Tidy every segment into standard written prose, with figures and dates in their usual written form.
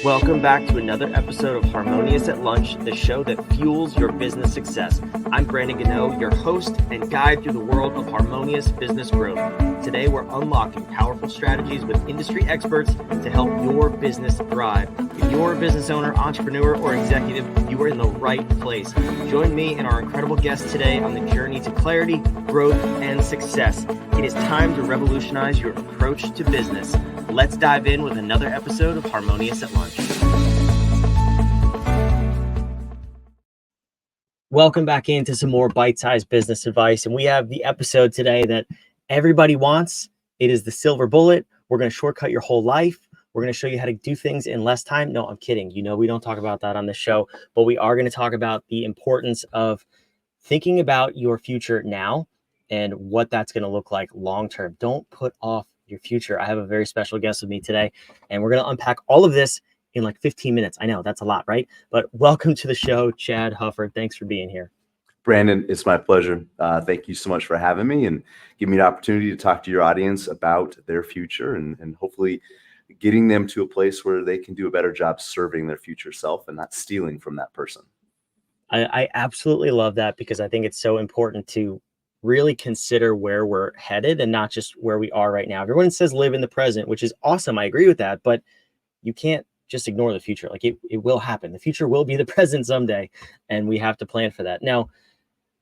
Welcome back to another episode of Harmonious at Lunch, the show that fuels your business success. I'm Brandon Gano, your host and guide through the world of harmonious business growth. Today, we're unlocking powerful strategies with industry experts to help your business thrive. If you're a business owner, entrepreneur, or executive, you are in the right place. Join me and our incredible guests today on the journey to clarity, growth, and success. It is time to revolutionize your approach to business. Let's dive in with another episode of Harmonious at Lunch. Welcome back into some more bite-sized business advice. And we have the episode today that everybody wants. It is the silver bullet. We're going to shortcut your whole life. We're going to show you how to do things in less time. No, I'm kidding. You know, we don't talk about that on this show, but we are going to talk about the importance of thinking about your future now and what that's going to look like long-term. Don't put off your future. I have a very special guest with me today, and we're going to unpack all of this in like 15 minutes. I know that's a lot, right? But welcome to the show, Chad Hufford. Thanks for being here. Brandon, it's my pleasure. Thank you so much for having me and give me an opportunity to talk to your audience about their future and hopefully getting them to a place where they can do a better job serving their future self and not stealing from that person. I absolutely love that because I think it's so important to really consider where we're headed and not just where we are right now. Everyone says live in the present, which is awesome. I agree with that, but you can't just ignore the future. Like it will happen. The future will be the present someday, and we have to plan for that. Now,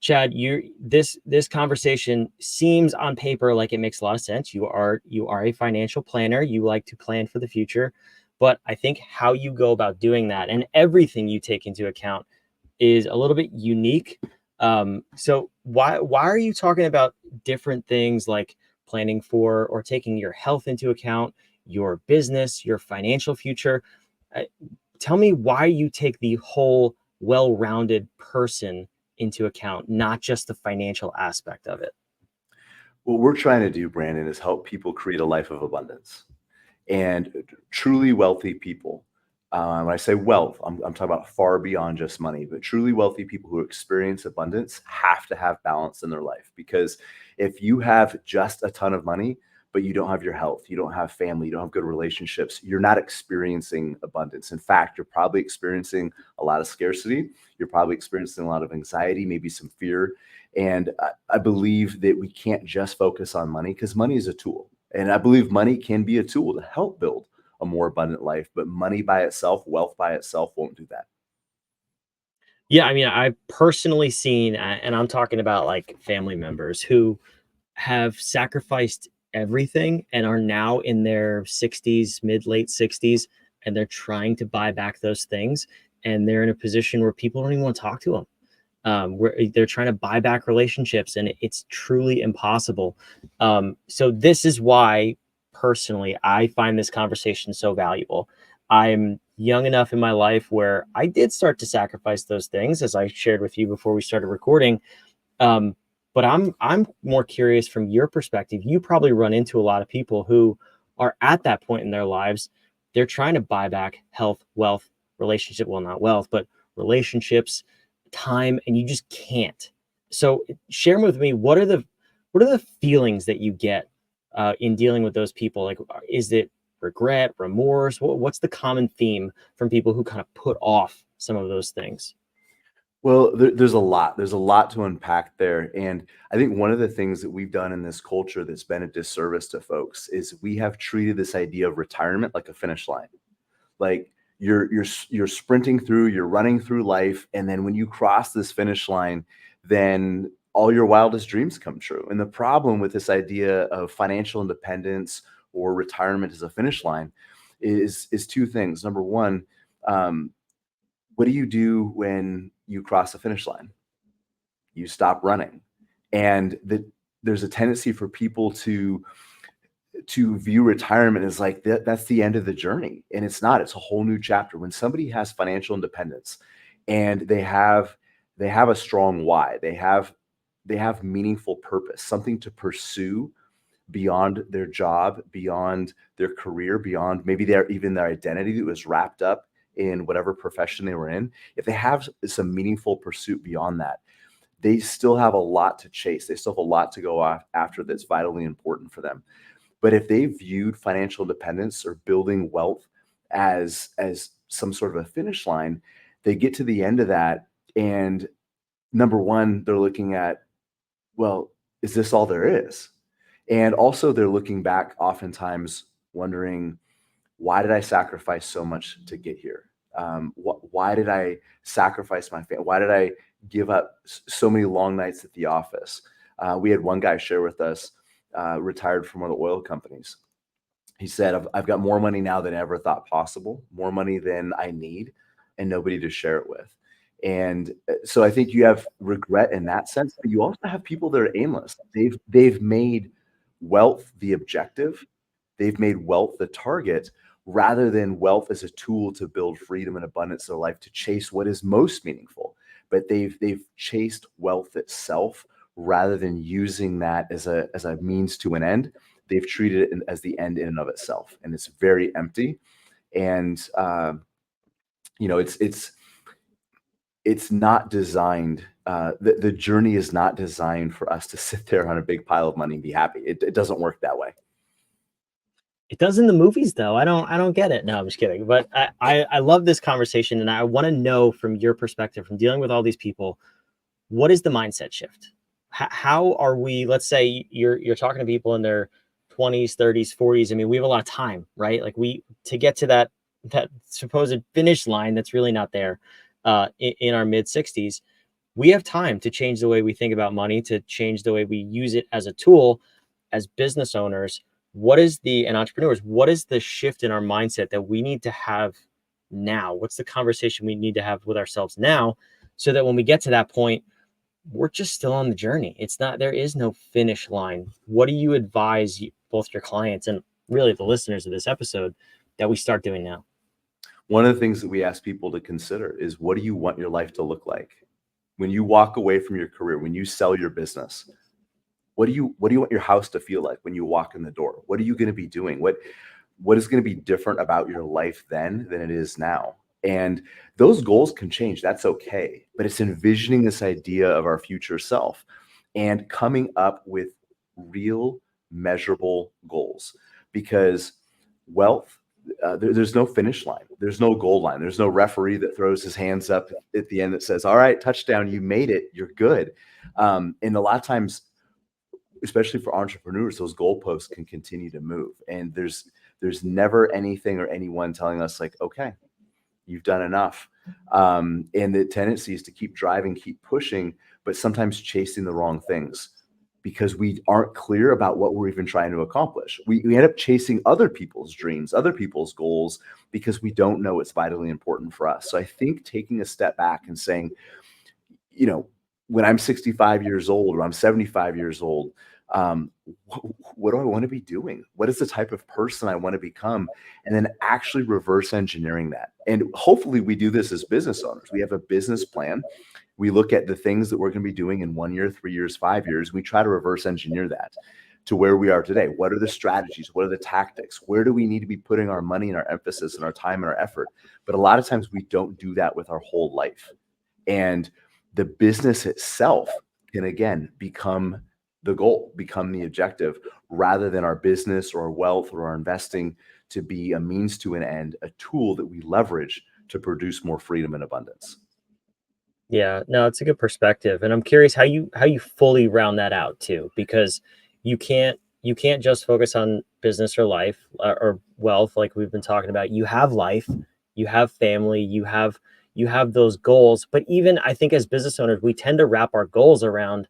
Chad, this conversation seems on paper like it makes a lot of sense. You are a financial planner. You like to plan for the future, but I think how you go about doing that and everything you take into account is a little bit unique. So why are you talking about different things like planning for or taking your health into account, your business, your financial future? Tell me why you take the whole well-rounded person into account, not just the financial aspect of it. What we're trying to do, Brandon, is help people create a life of abundance. And truly wealthy people, when I say wealth, I'm talking about far beyond just money, but truly wealthy people who experience abundance have to have balance in their life. Because if you have just a ton of money, but you don't have your health, you don't have family, you don't have good relationships, you're not experiencing abundance. In fact, you're probably experiencing a lot of scarcity. You're probably experiencing a lot of anxiety, maybe some fear. And I believe that we can't just focus on money because money is a tool. And I believe money can be a tool to help build a more abundant life, but money by itself, wealth by itself won't do that. Yeah, I mean, I've personally seen, and I'm talking about like family members who have sacrificed everything and are now in their 60s, late 60s, and they're trying to buy back those things. And they're in a position where people don't even want to talk to them. Where they're trying to buy back relationships, and it's truly impossible. So this is why, personally, I find this conversation so valuable. I'm young enough in my life where I did start to sacrifice those things, as I shared with you before we started recording. But I'm more curious from your perspective. You probably run into a lot of people who are at that point in their lives. They're trying to buy back health, wealth, relationship. Well, not wealth, but relationships, time, and you just can't. So share with me, what are the feelings that you get in dealing with those people? Like, is it regret, remorse? What's the common theme from people who kind of put off some of those things? Well, there's a lot. There's a lot to unpack there. And I think one of the things that we've done in this culture that's been a disservice to folks is we have treated this idea of retirement like a finish line. Like you're sprinting through, you're running through life, and then when you cross this finish line, then all your wildest dreams come true. And the problem with this idea of financial independence or retirement as a finish line is two things. Number one, what do you do when you cross the finish line? You stop running. And there's a tendency for people to view retirement as like that's the end of the journey. And it's not. It's a whole new chapter. When somebody has financial independence and they have a strong why, they have meaningful purpose, something to pursue beyond their job, beyond their career, beyond maybe even their identity that was wrapped up in whatever profession they were in. If they have some meaningful pursuit beyond that, they still have a lot to chase. They still have a lot to go after that's vitally important for them. But if they viewed financial independence or building wealth as some sort of a finish line, they get to the end of that, and number one, they're looking at, well, is this all there is? And also they're looking back oftentimes wondering, why did I sacrifice so much to get here? Why did I sacrifice my family? Why did I give up so many long nights at the office? We had one guy share with us, retired from one of the oil companies. He said, I've got more money now than I ever thought possible, more money than I need, and nobody to share it with. And so I think you have regret in that sense, but you also have people that are aimless. They've made wealth the objective, they've made wealth the target, rather than wealth as a tool to build freedom and abundance in their life, to chase what is most meaningful. But they've chased wealth itself rather than using that as a means to an end. They've treated it as the end in and of itself, and it's very empty. And it's not designed. The journey is not designed for us to sit there on a big pile of money and be happy. It doesn't work that way. It does in the movies, though. I don't get it. No, I'm just kidding. But I love this conversation, and I want to know from your perspective, from dealing with all these people, what is the mindset shift? How are we? Let's say you're talking to people in their 20s, 30s, 40s. I mean, we have a lot of time, right? Like we to get to that supposed finish line that's really not there. In our mid 60s, we have time to change the way we think about money, to change the way we use it as a tool, as business owners. And entrepreneurs, what is the shift in our mindset that we need to have now? What's the conversation we need to have with ourselves now, so that when we get to that point, we're just still on the journey? There is no finish line. What do you advise both your clients and really the listeners of this episode that we start doing now? One of the things that we ask people to consider is, what do you want your life to look like? When you walk away from your career, when you sell your business, what do you want your house to feel like when you walk in the door? What are you going to be doing? What is going to be different about your life then than it is now? And those goals can change. That's okay. But it's envisioning this idea of our future self and coming up with real measurable goals, because wealth, there's no finish line. There's no goal line. There's no referee that throws his hands up at the end that says, all right, touchdown, you made it, you're good. And a lot of times, especially for entrepreneurs, those goalposts can continue to move. And there's never anything or anyone telling us like, okay, you've done enough. And the tendency is to keep driving, keep pushing, but sometimes chasing the wrong things because we aren't clear about what we're even trying to accomplish. We end up chasing other people's dreams, other people's goals, because we don't know what's vitally important for us. So I think taking a step back and saying, when I'm 65 years old or I'm 75 years old, what do I want to be doing? What is the type of person I want to become? And then actually reverse engineering that. And hopefully we do this as business owners. We have a business plan. We look at the things that we're going to be doing in 1 year, 3 years, 5 years. We try to reverse engineer that to where we are today. What are the strategies? What are the tactics? Where do we need to be putting our money and our emphasis and our time and our effort? But a lot of times we don't do that with our whole life. And the business itself can, again, become the goal, become the objective, rather than our business or our wealth or our investing to be a means to an end, a tool that we leverage to produce more freedom and abundance. Yeah, no, it's a good perspective. And I'm curious how you fully round that out too, because you can't just focus on business or life, or wealth like we've been talking about. You have life, you have family, you have those goals. But even I think as business owners, we tend to wrap our goals around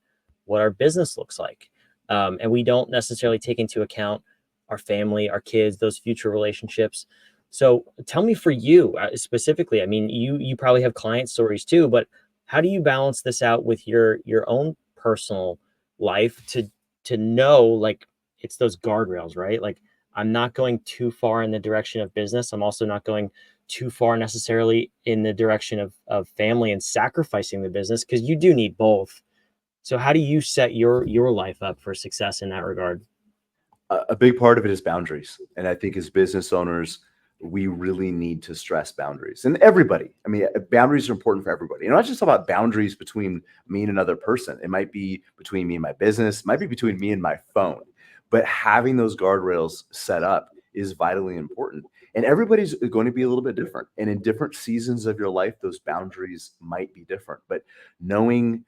what our business looks like. And we don't necessarily take into account our family, our kids, those future relationships. So tell me, for you specifically, I mean, you probably have client stories too, but how do you balance this out with your own personal life, to know, like, it's those guardrails, right? Like, I'm not going too far in the direction of business. I'm also not going too far necessarily in the direction of family and sacrificing the business, because you do need both. So how do you set your life up for success in that regard? A big part of it is boundaries. And I think as business owners, we really need to stress boundaries. And everybody, I mean, boundaries are important for everybody. And not just about boundaries between me and another person. It might be between me and my business, it might be between me and my phone. But having those guardrails set up is vitally important. And everybody's going to be a little bit different. And in different seasons of your life, those boundaries might be different. But knowing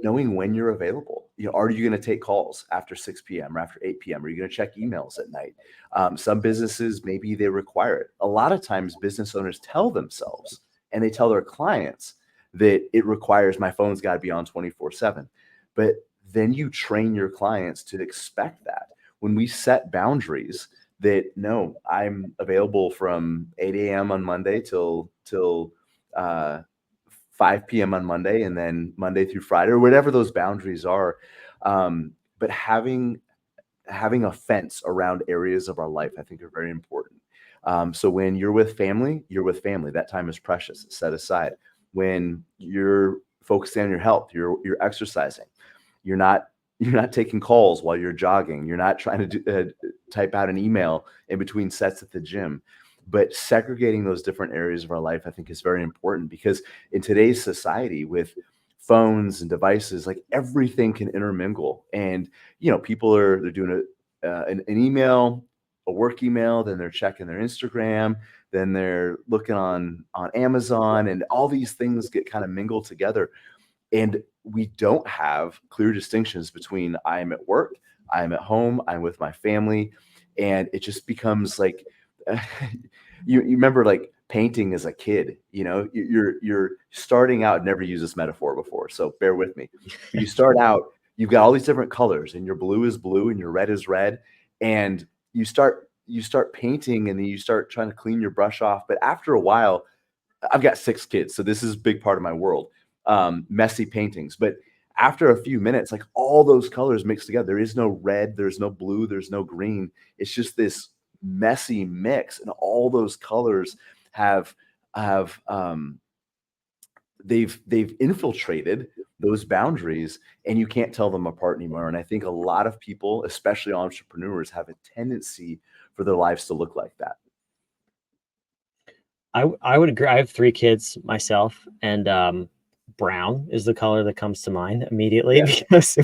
knowing when you're available. Are you going to take calls after 6 p.m. or after 8 p.m.? Are you going to check emails at night? Some businesses, maybe they require it. A lot of times business owners tell themselves and they tell their clients that it requires my phone's got to be on 24/7. But then you train your clients to expect that. When we set boundaries that no, I'm available from 8 a.m. on Monday till uh, 5 p.m. on Monday, and then Monday through Friday, or whatever those boundaries are. But having a fence around areas of our life, I think, are very important. So when you're with family, you're with family. That time is precious. It's set aside. When you're focusing on your health, you're exercising. You're not you're not taking calls while you're jogging. You're not trying to type out an email in between sets at the gym. But segregating those different areas of our life, I think, is very important because in today's society, with phones and devices, like everything can intermingle, and people they're doing an email, a work email, then they're checking their Instagram, then they're looking on Amazon, and all these things get kind of mingled together. And we don't have clear distinctions between I am at work, I am at home, I'm with my family. And it just becomes like you remember like painting as a kid, you're starting out, never used this metaphor before, so bear with me. But you start out, you've got all these different colors, and your blue is blue and your red is red. And you start painting, and then you start trying to clean your brush off. But after a while, I've got 6 kids, so this is a big part of my world, messy paintings. But after a few minutes, like all those colors mixed together, there is no red, there's no blue, there's no green. It's just this messy mix, and all those colors have have they've infiltrated those boundaries, and you can't tell them apart anymore. And I think a lot of people, especially entrepreneurs, have a tendency for their lives to look like that. I would agree. I have 3 kids myself, and, brown is the color that comes to mind immediately Yeah. because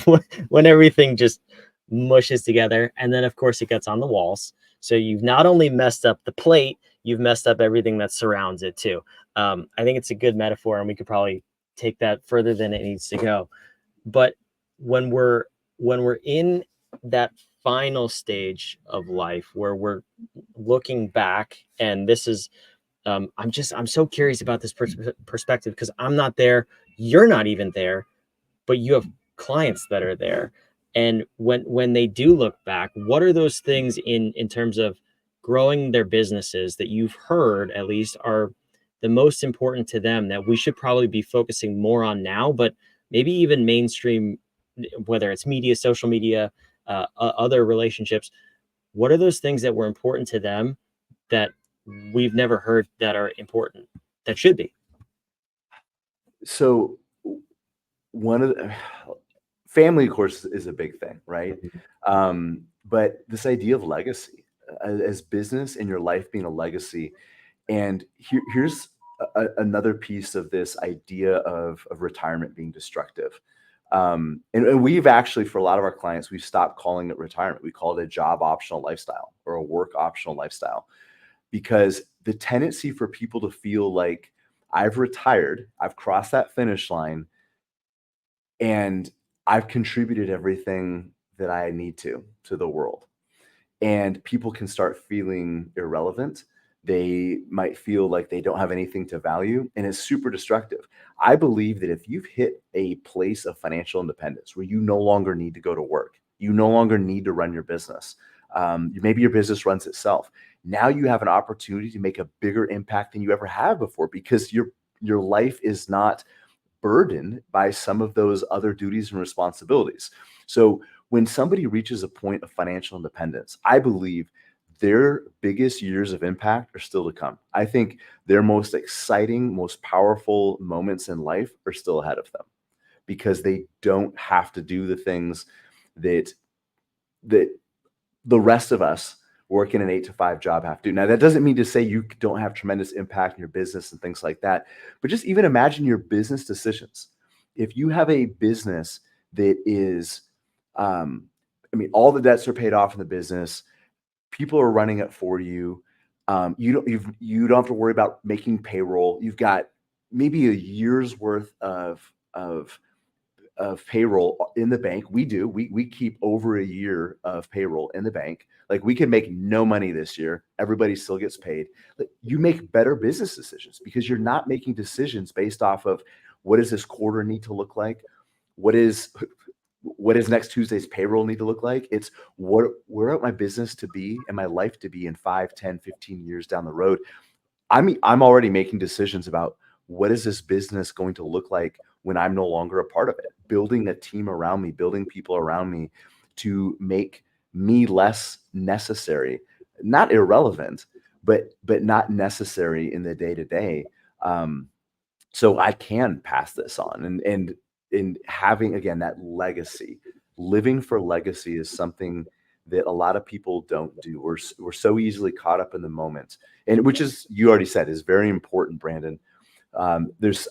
when everything just mushes together, and then, of course, it gets on the walls. So you've not only messed up the plate, you've messed up everything that surrounds it too. I think it's a good metaphor, and we could probably take that further than it needs to go. But when we're in that final stage of life where we're looking back, and this is I'm so curious about this perspective because I'm not there, you're not even there, but you have clients that are there. And when they do look back, what are those things in terms of growing their businesses that you've heard at least are the most important to them that we should probably be focusing more on now, but maybe even mainstream, whether it's media, social media, other relationships. What are those things that were important to them that we've never heard that are important, that should be? So one of the family, of course, is a big thing, right? Mhm. But this idea of legacy, as business and your life being a legacy. And here's another piece of this idea of retirement being destructive. And we've actually, for a lot of our clients, we've stopped calling it retirement. We call it a job optional lifestyle or a work optional lifestyle, because the tendency for people to feel like I've retired, I've crossed that finish line, and I've contributed everything that I need to the world. And people can start feeling irrelevant. They might feel like they don't have anything to value, and it's super destructive. I believe that if you've hit a place of financial independence where you no longer need to go to work, you no longer need to run your business, maybe your business runs itself. Now you have an opportunity to make a bigger impact than you ever have before, because your life is not burdened by some of those other duties and responsibilities. So when somebody reaches a point of financial independence, I believe their biggest years of impact are still to come. I think their most exciting, most powerful moments in life are still ahead of them, because they don't have to do the things that that the rest of us working an 8 to 5 job have to do. Now, that doesn't mean to say you don't have tremendous impact in your business and things like that, but just even imagine your business decisions. If you have a business that is, I mean, all the debts are paid off in the business, people are running it for you. You don't have to worry about making payroll. You've got maybe a year's worth of payroll in the bank. We keep over a year of payroll in the bank. Like, we can make no money this year. Everybody still gets paid. Like, you make better business decisions because you're not making decisions based off of what does this quarter need to look like? What is next Tuesday's payroll need to look like? It's where I want my business to be and my life to be in 5, 10, 15 years down the road. I'm already making decisions about what is this business going to look like when I'm no longer a part of it, building a team around me, building people around me to make me less necessary, not irrelevant, but not necessary in the day to day. So I can pass this on, and having, again, that legacy, living for legacy is something that a lot of people don't do. We're so easily caught up in the moment, and which is, you already said, is very important, Brandon. I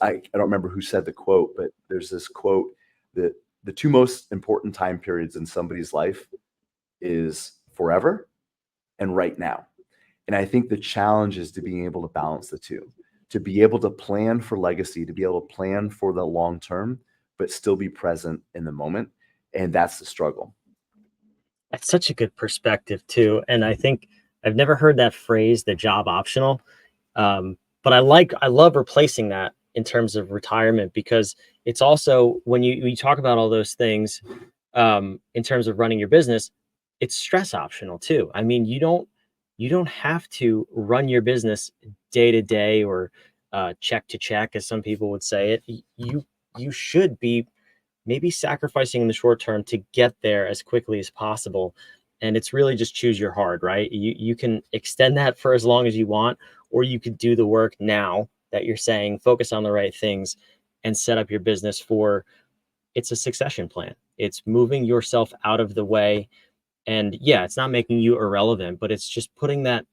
don't remember who said the quote, but there's this quote that the two most important time periods in somebody's life is forever and right now. And I think the challenge is to being able to balance the two, to be able to plan for legacy, to be able to plan for the long term, but still be present in the moment. And that's the struggle. That's such a good perspective too. And I think I've never heard that phrase, the job optional. But I love replacing that in terms of retirement, because it's also, when you talk about all those things, in terms of running your business, it's stress optional too. I mean, you don't have to run your business day to day, or check to check, as some people would say it. You should be maybe sacrificing in the short term to get there as quickly as possible. And it's really just choose your hard, right? You can extend that for as long as you want, or you could do the work now that you're saying, focus on the right things and set up your business for, it's a succession plan. It's moving yourself out of the way. And yeah, it's not making you irrelevant, but it's just putting that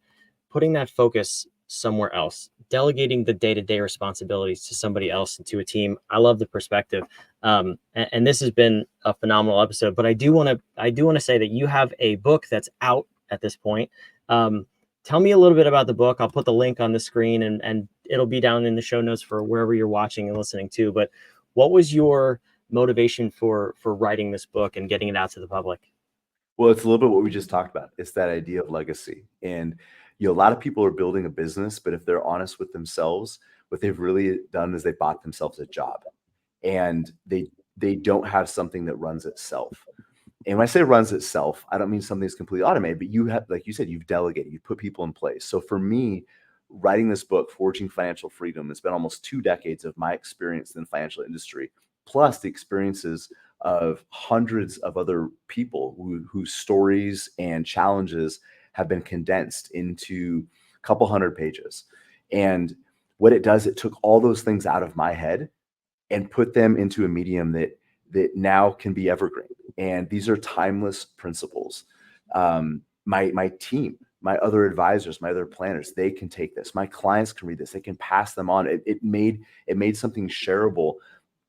focus somewhere else, delegating the day-to-day responsibilities to somebody else and to a team. I love the perspective. And this has been a phenomenal episode, but I do want to say that you have a book that's out at this point. Tell me a little bit about the book. I'll put the link on the screen, and it'll be down in the show notes for wherever you're watching and listening to. But what was your motivation for writing this book and getting it out to the public? Well, it's a little bit what we just talked about. It's that idea of legacy. And, a lot of people are building a business, but if they're honest with themselves, what they've really done is they bought themselves a job, and they don't have something that runs itself. And when I say runs itself, I don't mean something that's completely automated, but you have, like you said, you've delegated, you put people in place. So for me, writing this book, Forging Financial Freedom, has been almost 2 decades of my experience in the financial industry, plus the experiences of hundreds of other people whose stories and challenges have been condensed into a couple hundred pages. And what it does, it took all those things out of my head and put them into a medium that now can be evergreen. And these are timeless principles. My team, my other advisors, my other planners, they can take this. My clients can read this. They can pass them on. It made something shareable.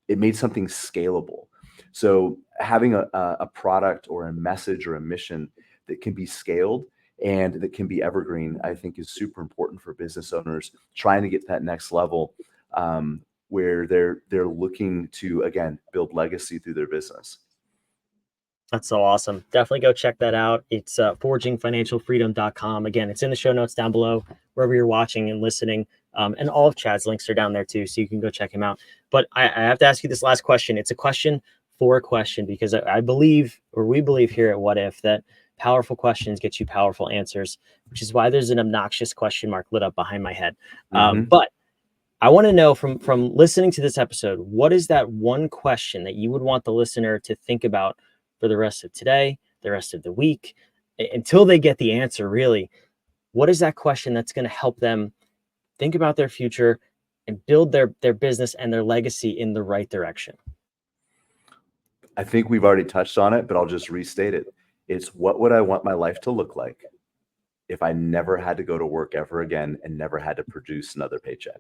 It made something scalable. So having a product or a message or a mission that can be scaled and that can be evergreen, I think, is super important for business owners trying to get to that next level, where they're looking to, again, build legacy through their business. That's so awesome. Definitely go check that out. It's forgingfinancialfreedom.com. Again, it's in the show notes down below, wherever you're watching and listening. And all of Chad's links are down there too, so you can go check him out. But I have to ask you this last question. It's a question for a question, because I believe, or we believe here at What If, that powerful questions get you powerful answers, which is why there's an obnoxious question mark lit up behind my head. But I want to know, from listening to this episode, what is that one question that you would want the listener to think about for the rest of today, the rest of the week, until they get the answer, really? What is that question that's going to help them think about their future and build their business and their legacy in the right direction? I think we've already touched on it, but I'll just restate it. It's, what would I want my life to look like if I never had to go to work ever again and never had to produce another paycheck?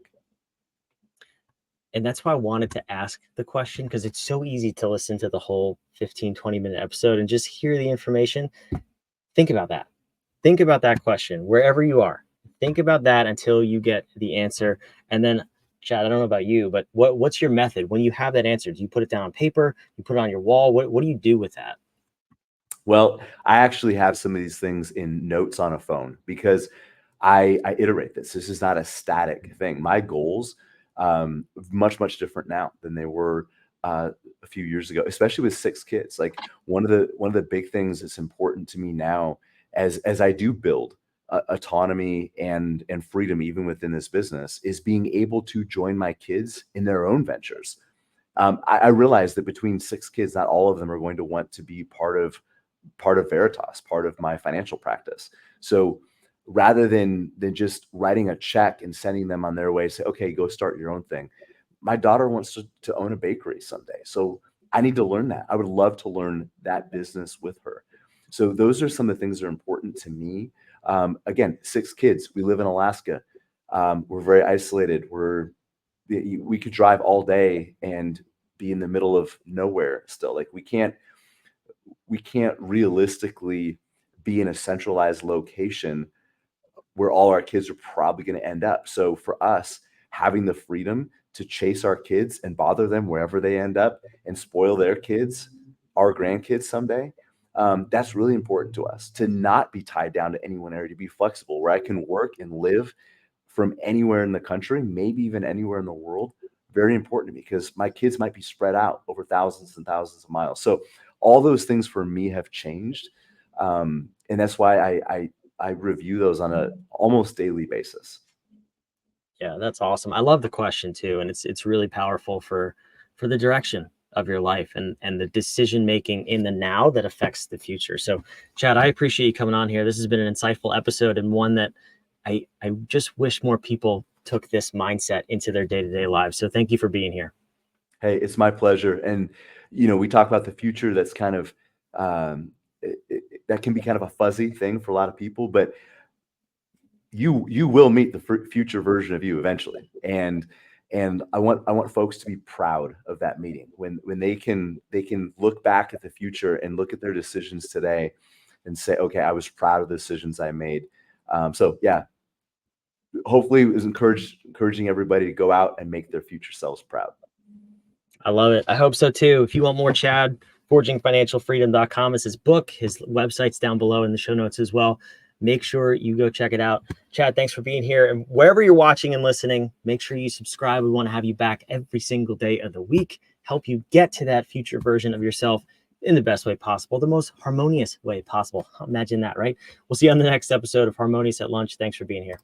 And that's why I wanted to ask the question, because it's so easy to listen to the whole 15-20 minute episode and just hear the information. Think about that. Think about that question wherever you are. think about that until you get the answer. And then, Chad, I don't know about you, but what's your method when you have that answer? Do you put it down on paper? You put it on your wall? What do you do with that? Well, I actually have some of these things in notes on a phone because I iterate this. This is not a static thing. My goals much different now than they were a few years ago, especially with 6 kids. Like one of the big things that's important to me now, as I do build autonomy and freedom even within this business, is being able to join my kids in their own ventures. I realize that between 6 kids, not all of them are going to want to be part of Veritas, part of my financial practice. So rather than just writing a check and sending them on their way, say, okay, go start your own thing. My daughter wants to own a bakery someday. So I need to learn that. I would love to learn that business with her. So those are some of the things that are important to me. Again, 6 kids. We live in Alaska. We're very isolated. We could drive all day and be in the middle of nowhere still. Like we can't realistically be in a centralized location where all our kids are probably going to end up. So for us, having the freedom to chase our kids and bother them wherever they end up and spoil their kids, our grandkids someday, that's really important to us, to not be tied down to any one area, to be flexible, where I can work and live from anywhere in the country, maybe even anywhere in the world. Very important to me because my kids might be spread out over thousands and thousands of miles. So all those things for me have changed, and that's why I review those on a almost daily basis. Yeah, that's awesome. I love the question too, and it's really powerful for the direction of your life and the decision making in the now that affects the future. So, Chad, I appreciate you coming on here. This has been an insightful episode and one that I just wish more people took this mindset into their day-to-day lives. So, thank you for being here. Hey, it's my pleasure. And we talk about the future. That's kind of that can be kind of a fuzzy thing for a lot of people, but you will meet the future version of you eventually. And I want folks to be proud of that meeting when they can look back at the future and look at their decisions today and say, okay, I was proud of the decisions I made. So yeah, hopefully it was encouraging everybody to go out and make their future selves proud. I love it. I hope so too. If you want more Chad, forgingfinancialfreedom.com is his book. His website's down below in the show notes as well. Make sure you go check it out. Chad, thanks for being here. And wherever you're watching and listening, make sure you subscribe. We want to have you back every single day of the week, help you get to that future version of yourself in the best way possible, the most harmonious way possible. Imagine that, right? We'll see you on the next episode of Harmonious at Lunch. Thanks for being here.